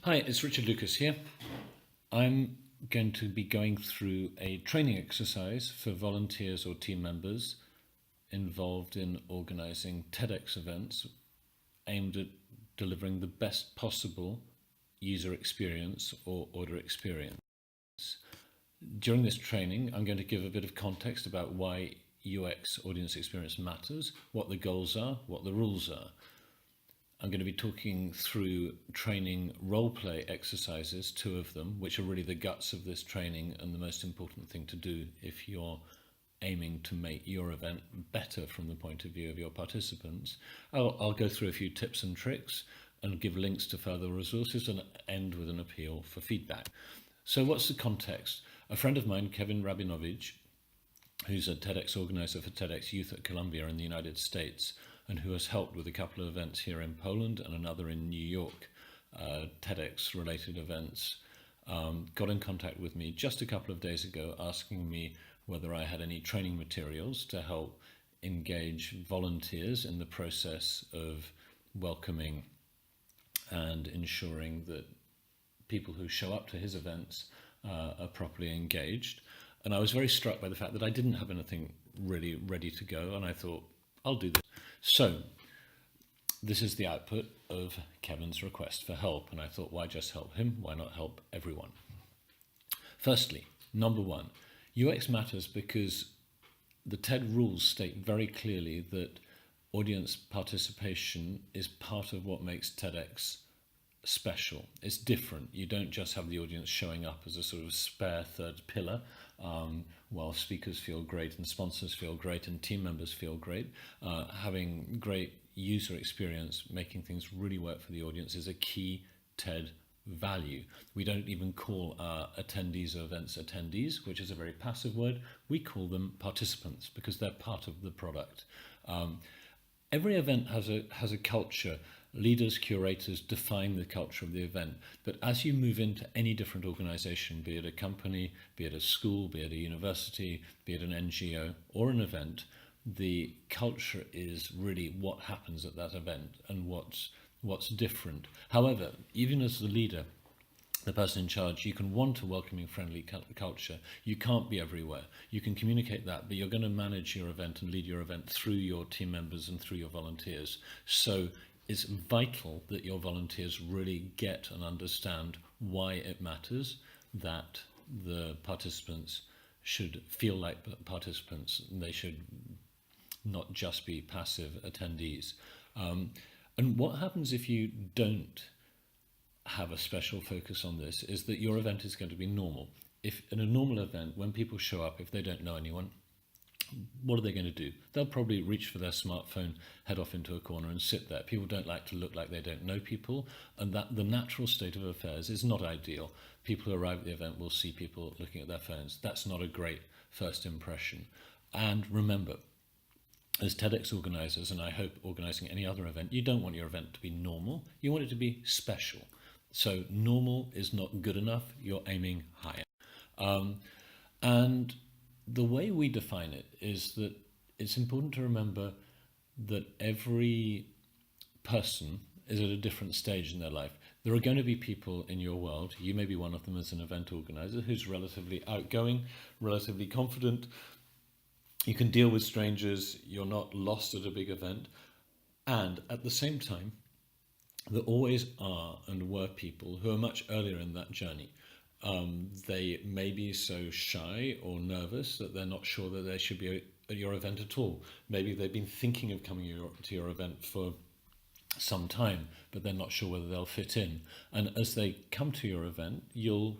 Hi, it's Richard Lucas here. I'm going to be going through a training exercise for volunteers or team members involved in organising TEDx events aimed at delivering the best possible user experience or order experience. During this training, I'm going to give a bit of context about why UX audience experience matters, what the goals are, what the rules are. I'm going to be talking through training role play exercises, 2 of them, which are really the guts of this training and the most important thing to do if you're aiming to make your event better from the point of view of your participants. I'll go through a few tips and tricks and give links to further resources and end with an appeal for feedback. So what's the context? A friend of mine, Kevin Rabinovich, who's a TEDx organizer for TEDx Youth at Columbia in the United States, and who has helped with a couple of events here in Poland and another in New York, TEDx related events, got in contact with me just a couple of days ago asking me whether I had any training materials to help engage volunteers in the process of welcoming and ensuring that people who show up to his events are properly engaged. And I was very struck by the fact that I didn't have anything really ready to go, and I thought, I'll do this. So this is the output of Kevin's request for help, and I thought, why just help him? Why not help everyone? Firstly, number 1, UX matters because the TED rules state very clearly that audience participation is part of what makes TEDx special. It's different. You don't just have the audience showing up as a sort of spare third pillar while speakers feel great and sponsors feel great and team members feel great. Having great user experience, making things really work for the audience is a key TED value. We don't even call our attendees or events attendees, which is a very passive word. We call them participants because they're part of the product. Every event has a culture. Leaders, curators define the culture of the event. But as you move into any different organization, be it a company, be it a school, be it a university, be it an NGO or an event, the culture is really what happens at that event and what's different. However, even as the leader, the person in charge, you can want a welcoming, friendly culture. You can't be everywhere. You can communicate that, but you're going to manage your event and lead your event through your team members and through your volunteers. So it's vital that your volunteers really get and understand why it matters that the participants should feel like participants. They should not just be passive attendees. And what happens if you don't have a special focus on this is that your event is going to be normal. If in a normal event, when people show up, if they don't know anyone, what are they going to do? They'll probably reach for their smartphone, head off into a corner and sit there. People don't like to look like they don't know people, and that the natural state of affairs is not ideal. People who arrive at the event will see people looking at their phones. That's not a great first impression. And remember, as TEDx organizers, and I hope organizing any other event, you don't want your event to be normal. You want it to be special. So normal is not good enough. You're aiming higher. And the way we define it is that it's important to remember that every person is at a different stage in their life. There are going to be people in your world, you may be one of them as an event organizer, who's relatively outgoing, relatively confident. You can deal with strangers, you're not lost at a big event. And at the same time, there always are and were people who are much earlier in that journey. They may be so shy or nervous that they're not sure that they should be at your event at all. Maybe they've been thinking of coming to your event for some time, but they're not sure whether they'll fit in. And as they come to your event, you'll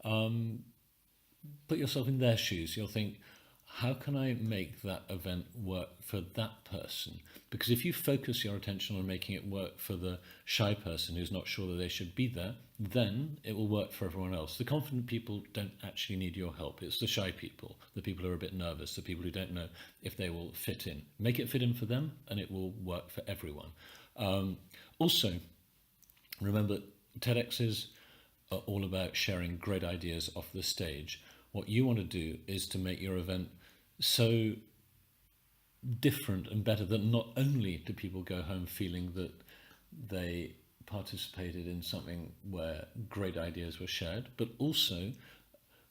put yourself in their shoes. You'll think, how can I make that event work for that person? Because if you focus your attention on making it work for the shy person who's not sure that they should be there, then it will work for everyone else. The confident people don't actually need your help. It's the shy people, the people who are a bit nervous, the people who don't know if they will fit in. Make it fit in for them and it will work for everyone. Also, remember, TEDx's are all about sharing great ideas off the stage. What you want to do is to make your event so different and better that not only do people go home feeling that they participated in something where great ideas were shared, but also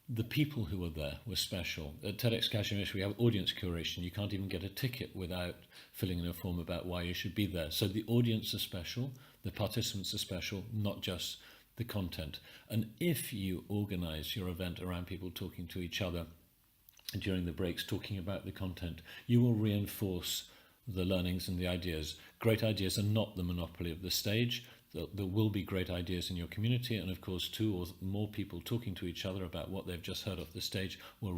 the people who were there were special. At TEDxKazimierz, we have audience curation. You can't even get a ticket without filling in a form about why you should be there. So the audience are special, the participants are special, not just the content. And if you organize your event around people talking to each other during the breaks, talking about the content, you will reinforce the learnings and the ideas. Great ideas are not the monopoly of the stage. There will be great ideas in your community, and of course 2 or more people talking to each other about what they've just heard off the stage will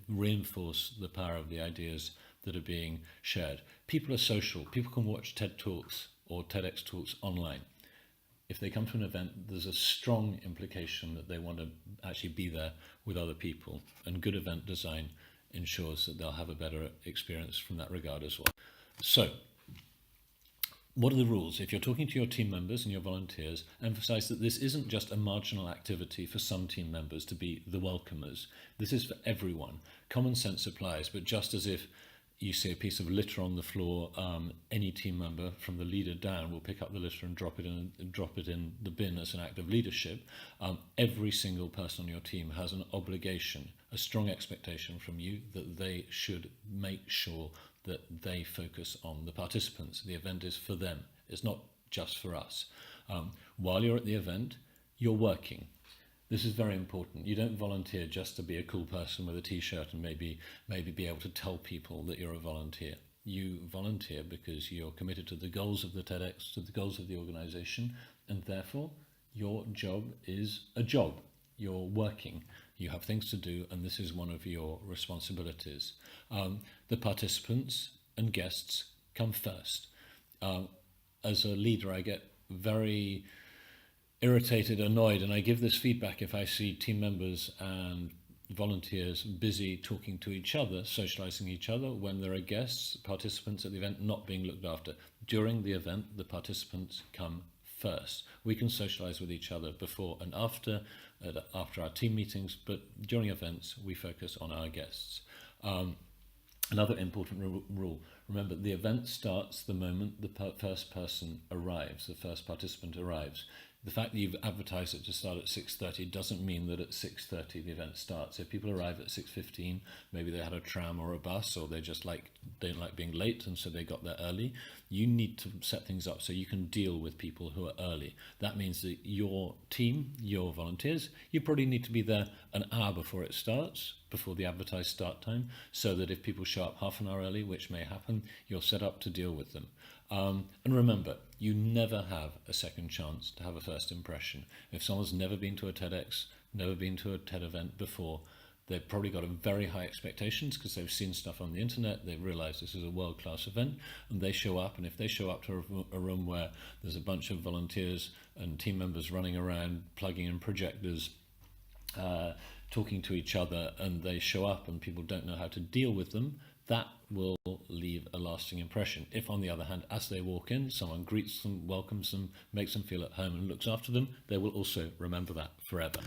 reinforce the power of the ideas that are being shared. People are social. People can watch TED Talks or TEDx Talks online. If they come to an event, there's a strong implication that they want to actually be there with other people, and good event design ensures that they'll have a better experience from that regard as well. So, what are the rules? If you're talking to your team members and your volunteers, emphasize that this isn't just a marginal activity for some team members to be the welcomers. This is for everyone. Common sense applies, but just as if you see a piece of litter on the floor, any team member from the leader down will pick up the litter and drop it in the bin as an act of leadership. Every single person on your team has an obligation, a strong expectation from you that they should make sure that they focus on the participants. The event is for them. It's not just for us. While you're at the event, you're working. This is very important. You don't volunteer just to be a cool person with a t-shirt and maybe be able to tell people that you're a volunteer. You volunteer because you're committed to the goals of the TEDx, to the goals of the organization, and therefore your job is a job. You're working. You have things to do, and this is one of your responsibilities. The participants and guests come first. As a leader, I get very irritated, annoyed, and I give this feedback if I see team members and volunteers busy talking to each other, socializing each other, when there are guests, participants at the event not being looked after. During the event, the participants come first. We can socialize with each other before and after our team meetings, but during events, we focus on our guests. Another important rule, remember, the event starts the moment the first person arrives, the first participant arrives. The fact that you've advertised it to start at 6:30 doesn't mean that at 6:30 the event starts. If people arrive at 6:15, maybe they had a tram or a bus, or they just don't like being late, and so they got there early. You need to set things up so you can deal with people who are early. That means that your team, your volunteers, you probably need to be there an hour before it starts, before the advertised start time, so that if people show up half an hour early, which may happen, you're set up to deal with them. And remember, you never have a second chance to have a first impression. If someone's never been to a TEDx, never been to a TED event before, they've probably got a very high expectations because they've seen stuff on the internet, they've realized this is a world-class event, and they show up, and if they show up to a room where there's a bunch of volunteers and team members running around, plugging in projectors, talking to each other, and they show up and people don't know how to deal with them, that will leave a lasting impression. If, on the other hand, as they walk in, someone greets them, welcomes them, makes them feel at home and looks after them, they will also remember that forever.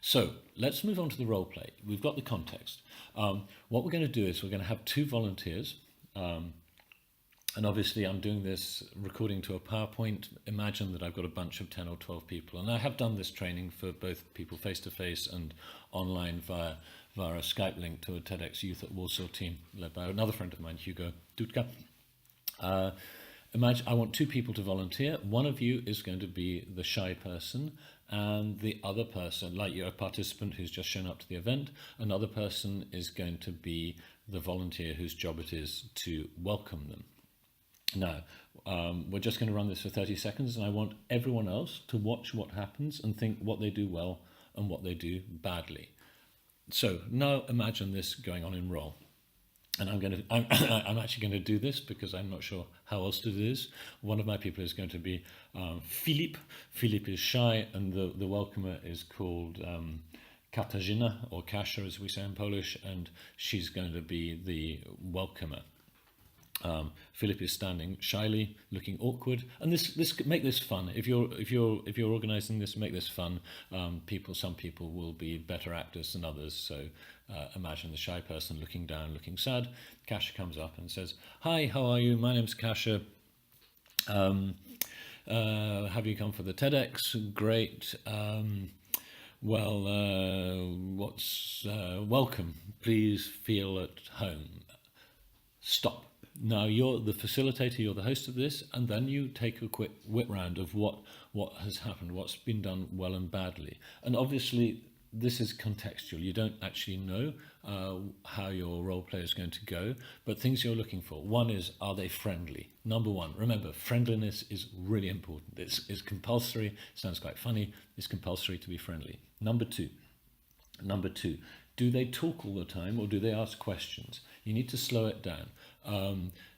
So let's move on to the role play. We've got the context. What we're going to do is we're going to have 2 volunteers. And obviously I'm doing this recording to a PowerPoint. Imagine that I've got a bunch of 10 or 12 people. And I have done this training for both people face-to-face and online via a Skype link to a TEDx Youth at Warsaw team led by another friend of mine, Hugo Dudka. Imagine I want 2 people to volunteer. One of you is going to be the shy person, and the other person, like you're a participant who's just shown up to the event, another person is going to be the volunteer whose job it is to welcome them. Now, we're just going to run this for 30 seconds, and I want everyone else to watch what happens and think what they do well and what they do badly. So now imagine this going on in roll. And I'm actually going to do this because I'm not sure how else to do this. One of my people is going to be Filip. Filip is shy, and the welcomer is called Katarzyna, or Kasia as we say in Polish, and she's going to be the welcomer. Filip is standing shyly, looking awkward, and this make this fun. If you're organising this, make this fun. Some people will be better actors than others. So imagine the shy person looking down, looking sad. Kasia comes up and says, "Hi, how are you? My name's Kasia. Have you come for the TEDx? Great. Welcome. Please feel at home. Stop. Now you're the facilitator, you're the host of this, and then you take a quick whip round of what has happened, what's been done well and badly. And obviously this is contextual. You don't actually know how your role play is going to go, but things you're looking for. One is, are they friendly? Number one, remember, friendliness is really important. It's compulsory. Sounds quite funny. It's compulsory to be friendly. Number two, do they talk all the time or do they ask questions? You need to slow it down.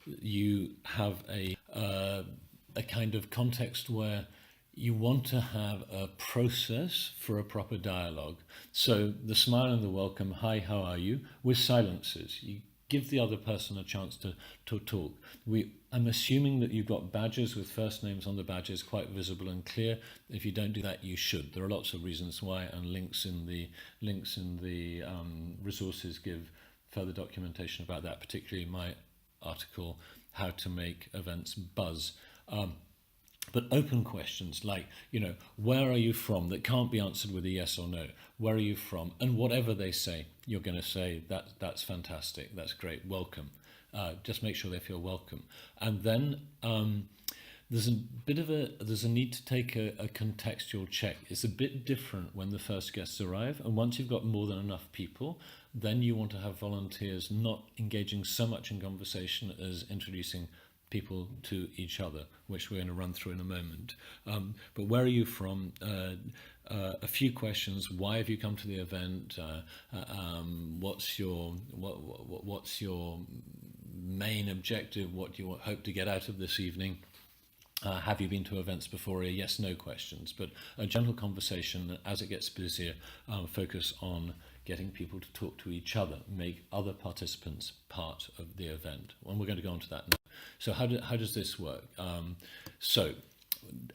You have a kind of context where you want to have a process for a proper dialogue. So the smile and the welcome, hi, how are you, with silences. You give the other person a chance to talk. I'm assuming that you've got badges with first names on the badges, quite visible and clear. If you don't do that, you should. There are lots of reasons why, and links in the resources give further documentation about that, particularly my article, How to Make Events Buzz. But open questions like, where are you from, that can't be answered with a yes or no. Where are you from? And whatever they say, you're going to say, that's fantastic, that's great, welcome. Just make sure they feel welcome. And then there's a need to take a contextual check. It's a bit different when the first guests arrive, and once you've got more than enough people, then you want to have volunteers not engaging so much in conversation as introducing people to each other, which we're going to run through in a moment. But where are you from? A few questions. Why have you come to the event? What's your main objective? What do you hope to get out of this evening? Have you been to events before? Yes, no questions, but a gentle conversation. As it gets busier, focus on getting people to talk to each other, make other participants part of the event. And we're going to go on to that now. So how does this work? So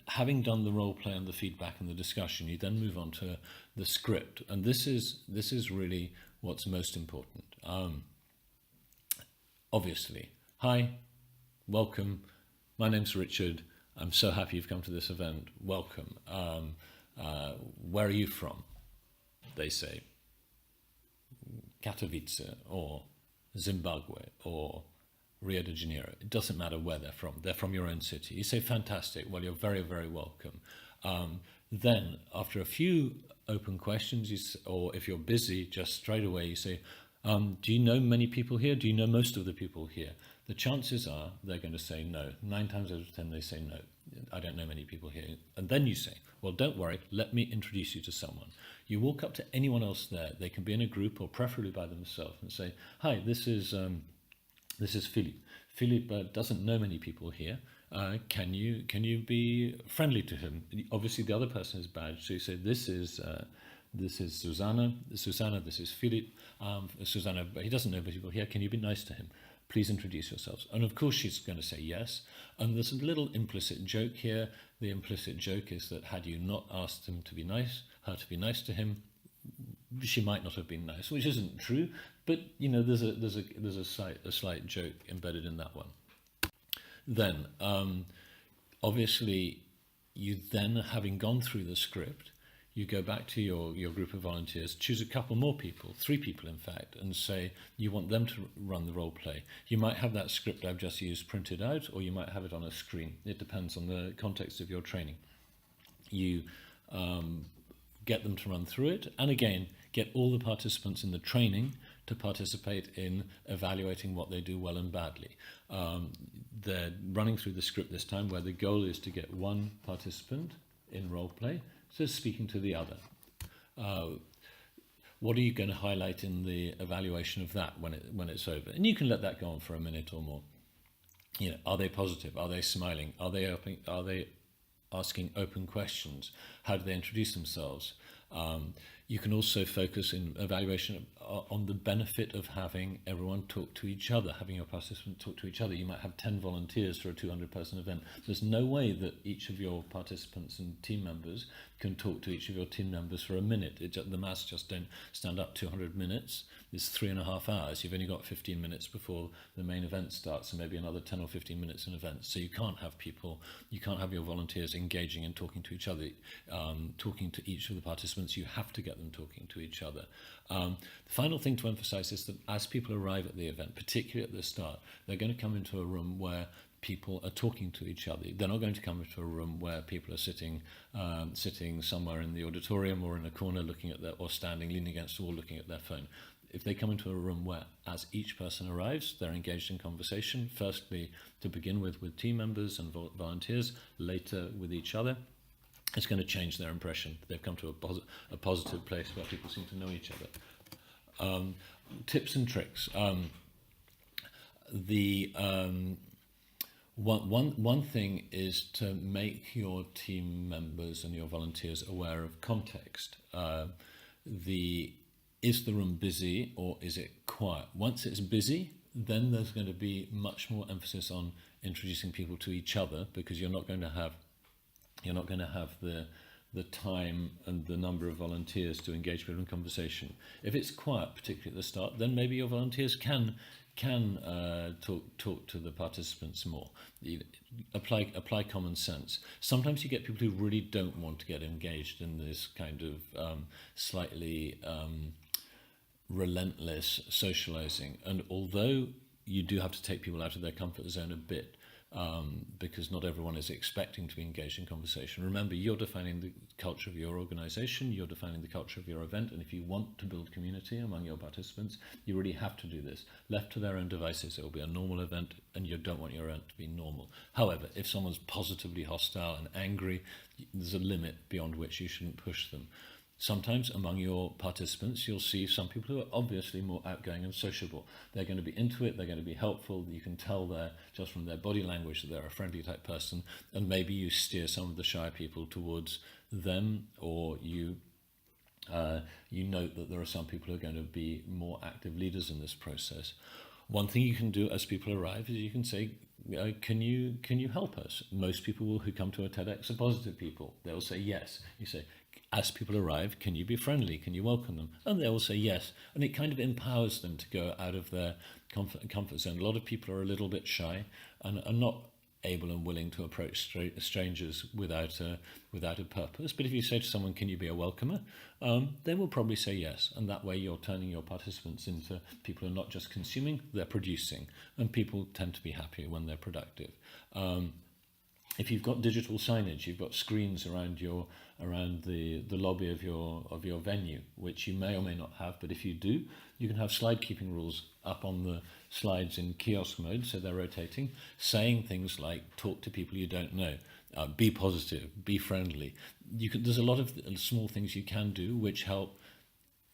having done the role play and the feedback and the discussion, you then move on to the script. And this is really what's most important. Obviously, hi, welcome, my name's Richard. I'm so happy you've come to this event. Welcome. Where are you from? They say Katowice or Zimbabwe or Rio de Janeiro. It doesn't matter where they're from. They're from your own city. You say, fantastic. Well, you're very, very welcome. Then after a few open questions, or if you're busy, just straight away you say, do you know many people here? Do you know most of the people here? The chances are they're going to say no. 9 times out of 10 they say no. I don't know many people here. And then you say, well, don't worry, let me introduce you to someone. You walk up to anyone else there. They can be in a group or preferably by themselves, and say, hi, this is Philippe. Philippe doesn't know many people here. Can you be friendly to him? Obviously the other person is badged, so you say, this is Susanna, this is Philippe. Susanna, but he doesn't know people here. Can you be nice to him? Please introduce yourselves. And of course she's going to say yes. And there's a little implicit joke here. The implicit joke is that had you not asked her to be nice to him, she might not have been nice, which isn't true. But there's a slight joke embedded in that one. Then, obviously, you then, having gone through the script, you go back to your group of volunteers, choose a couple more people, 3 people in fact, and say you want them to run the role play. You might have that script I've just used printed out, or you might have it on a screen. It depends on the context of your training. You get them to run through it, and again, get all the participants in the training to participate in evaluating what they do well and badly. They're running through the script this time, where the goal is to get one participant in role play, so speaking to the other. What are you going to highlight in the evaluation of that when it's over? And you can let that go on for a minute or more. Are they positive? Are they smiling? Are they asking open questions? How do they introduce themselves? You can also focus in evaluation on the benefit of having everyone talk to each other, having your participants talk to each other. You might have 10 volunteers for a 200-person event. There's no way that each of your participants and team members can talk to each of your team members for a minute. The maths just don't stand up. 200 minutes is 3.5 hours. You've only got 15 minutes before the main event starts, and maybe another 10 or 15 minutes in events. So you can't have your volunteers engaging and talking to each other, talking to each of the participants. You have to get them talking to each other. The final thing to emphasize is that as people arrive at the event, particularly at the start, they're going to come into a room where people are talking to each other. They're not going to come into a room where people are sitting somewhere in the auditorium or in a corner looking at or standing, leaning against a wall, looking at their phone. If they come into a room where, as each person arrives, they're engaged in conversation, firstly to begin with team members and volunteers, later with each other, it's going to change their impression. They've come to a positive place where people seem to know each other. Tips and tricks. One thing is to make your team members and your volunteers aware of context. Is the room busy or is it quiet? Once it's busy, then there's going to be much more emphasis on introducing people to each other, because you're not going to have the time and the number of volunteers to engage people in conversation. If it's quiet, particularly at the start, then maybe your volunteers can talk to the participants more. Apply common sense. Sometimes you get people who really don't want to get engaged in this kind of slightly relentless socializing, and although you do have to take people out of their comfort zone a bit, because not everyone is expecting to be engaged in conversation. Remember, you're defining the culture of your organization, you're defining the culture of your event, and if you want to build community among your participants, you really have to do this. Left to their own devices, it will be a normal event, and you don't want your event to be normal. However, if someone's positively hostile and angry, there's a limit beyond which you shouldn't push them. Sometimes among your participants, you'll see some people who are obviously more outgoing and sociable. They're going to be into it, they're going to be helpful. You can tell just from their body language that they're a friendly type person, and maybe you steer some of the shy people towards them, or you note that there are some people who are going to be more active leaders in this process. One thing you can do as people arrive is you can say, can you help us? Most people who come to a TEDx are positive people. They'll say yes. You say, as people arrive, can you be friendly? Can you welcome them? And they will say yes. And it kind of empowers them to go out of their comfort zone. A lot of people are a little bit shy and are not able and willing to approach strangers without a purpose. But if you say to someone, can you be a welcomer? They will probably say yes. And that way you're turning your participants into people who are not just consuming, they're producing. And people tend to be happier when they're productive. If you've got digital signage, you've got screens around the lobby of your venue, which you may or may not have, but if you do, you can have slide keeping rules up on the slides in kiosk mode, so they're rotating, saying things like talk to people you don't know, be positive, be friendly. There's a lot of small things you can do which help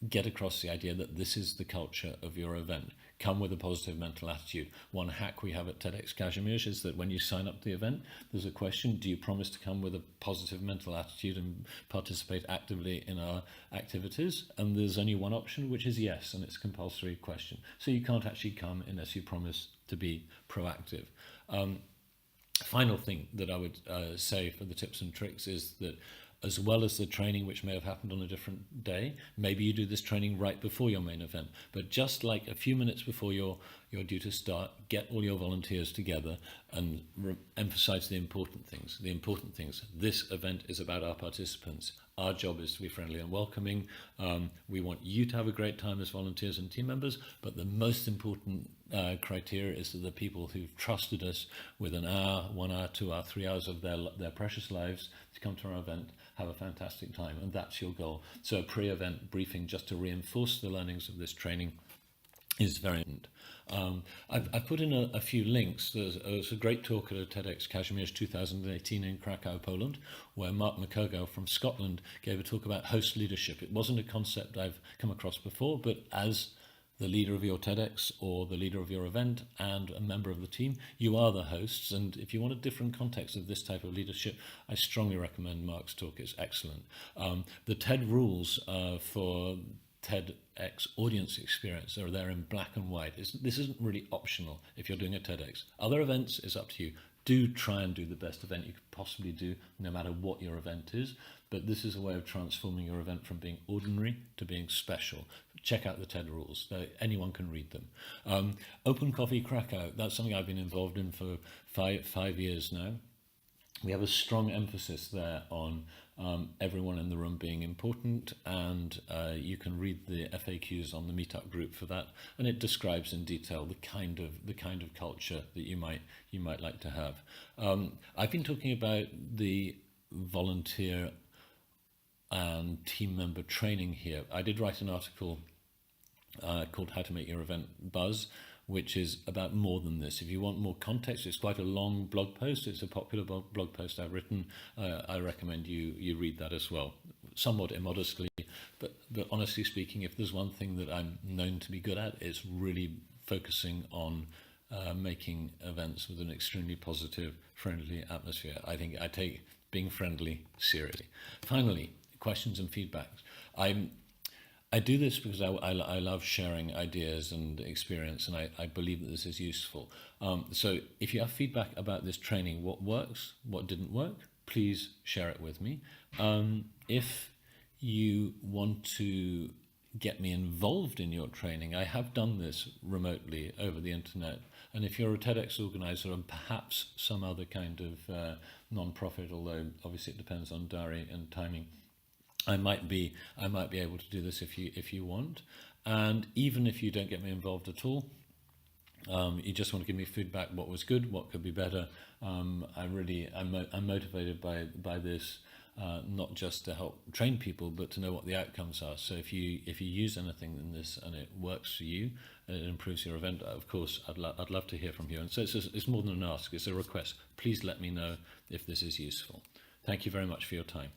get across the idea that this is the culture of your event. Come with a positive mental attitude. One hack we have at TEDxKazimierz is that when you sign up to the event, there's a question, do you promise to come with a positive mental attitude and participate actively in our activities? And there's only one option, which is yes, and it's a compulsory question. So you can't actually come unless you promise to be proactive. Final thing that I would say for the tips and tricks is that as well as the training which may have happened on a different day, maybe you do this training right before your main event. But just like a few minutes before you're due to start, get all your volunteers together and emphasize the important things. The important things. This event is about our participants. Our job is to be friendly and welcoming. We want you to have a great time as volunteers and team members, but the most important criteria is that the people who've trusted us with an hour, 1 hour, 2 hours, 3 hours of their precious lives to come to our event have a fantastic time, and that's your goal. So a pre-event briefing just to reinforce the learnings of this training is very important. I've put in a few links. There's a great talk at a TEDxKazimierz 2018 in Krakow, Poland, where Mark McCogo from Scotland gave a talk about host leadership. It wasn't a concept I've come across before, but as the leader of your TEDx or the leader of your event and a member of the team. You are the hosts, and if you want a different context of this type of leadership, I strongly recommend Mark's talk. It's excellent. The TED rules for TEDx audience experience are there in black and white. This isn't really optional if you're doing a TEDx. Other events is up to you. Do try and do the best event you could possibly do, no matter what your event is. But this is a way of transforming your event from being ordinary to being special. Check out the TED rules. Anyone can read them. Open Coffee Krakow, that's something I've been involved in for five years now. We have a strong emphasis there on everyone in the room being important, and you can read the FAQs on the meetup group for that, and it describes in detail the kind of culture that you might like to have. I've been talking about the volunteer and team member training here. I did write an article called How to Make Your Event Buzz, which is about more than this. If you want more context, it's quite a long blog post. It's a popular blog post I've written. I recommend you read that as well, somewhat immodestly. But honestly speaking, if there's one thing that I'm known to be good at, it's really focusing on making events with an extremely positive, friendly atmosphere. I think I take being friendly seriously. Finally, questions and feedbacks. I do this because I love sharing ideas and experience, and I believe that this is useful. So if you have feedback about this training, what works, what didn't work, please share it with me. If you want to get me involved in your training, I have done this remotely over the internet. And if you're a TEDx organizer and perhaps some other kind of non-profit, although obviously it depends on diary and timing, I might be able to do this if you want. And even if you don't get me involved at all, you just want to give me feedback, what was good, what could be better. I'm motivated by this, not just to help train people, but to know what the outcomes are. So if you use anything in this and it works for you, and it improves your event, of course, I'd love to hear from you. And so it's more than an ask, it's a request. Please let me know if this is useful. Thank you very much for your time.